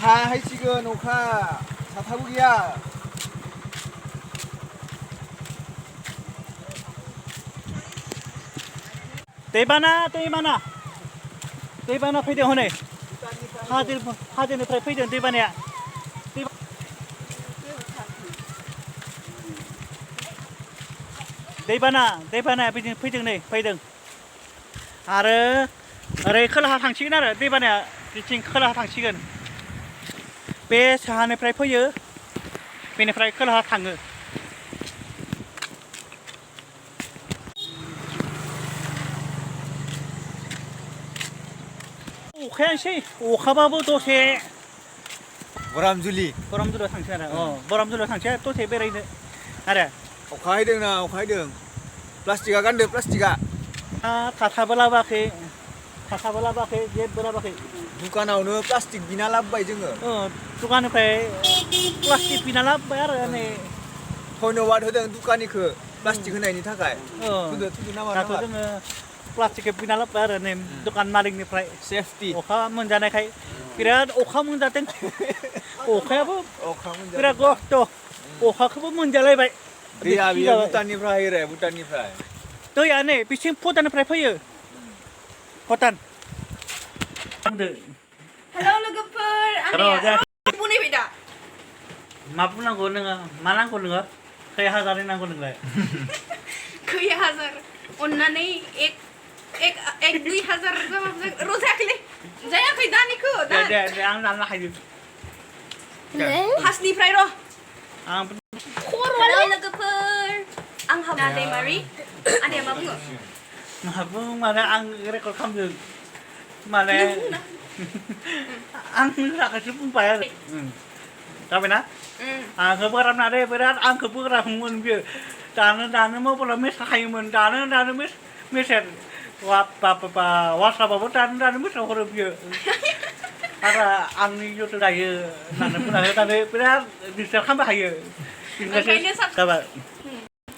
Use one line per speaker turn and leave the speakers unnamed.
अखा हायसिगोन अखा साथाबो गैया
दैबाना फैदों हनै हाजोनिफ्राय फैदों दैबानाया दैबानाया फैदों नै फैदों आरो ओरै खोलाहा थांसिगोन आरो दैबानाया बिथिं खोलाहा थांसिगोन बे साहानिफ्राय फैयो बेनिफ्राय खोलाहा थाङो अखायानोसै अखाबाबो दसे बरामजुलियाव थांसै आरो बरामजुलियाव थांसै दसे बेरायनो आरो
अखा हायदोंना अखा हायदों प्लास्टिकआ गानदो प्लास्टिकआ
थाथाबो लाबोआखै जेबो लाबोआखै
दुखानावनो प्लास्टिक बिना लाबोबाय जोङो
दुखाननिफ्राय प्लास्टिक बिना लाबोबाय आरो नै
धन्यबाद होदों दुखानिखौ प्लास्टिक होनायनि थाखाय
दाथ' जोङो प्लास्टिकखौ बिना लाबोबाय आरो नै दखान मालिकनिफ्राय
सेफटि
अखा मोनजानायखाय बिराद अखा मोनजादों अखायाबो बिराद खस्थ' अखाखौबो मोनजालायबाय
दैया बियो भुटाननिफ्राय
दैया नै बिसिम भुटाननिफ्राय फैयो भुटान
हेलौ लोगोफोर आं बुंनायबाय दा
मा बुंनांगौ नोङो मा नांगौ नोङो खै हाजारनि नांगौ नोंलाय
खै हाजार अननानै एक दुइ हाजार रजायाखैलै जायाखै दानिखौ
दे आं लानो हायो
फार्स्टनिफ्राय र'
आं
हेलौ लोगोफोर आंहा दैमारि आदाया मा बुङो
माने आं रेकर्ड खालामदों माने आं रागासो बुंबाय आरो जाबायना आंखौ बोराबनानै बिराद आंखौ बोराबमोन बियो दानो मबाइलाव मेसेज थाखायोमोन दानो मेसेज वाट्सआपआवबो दानो मेसेज हरो बियो आरो आंनि इउटुब दायो होननानै बुंनानै बिराद डिस्टार्ब खालामबाय थायो जाबाय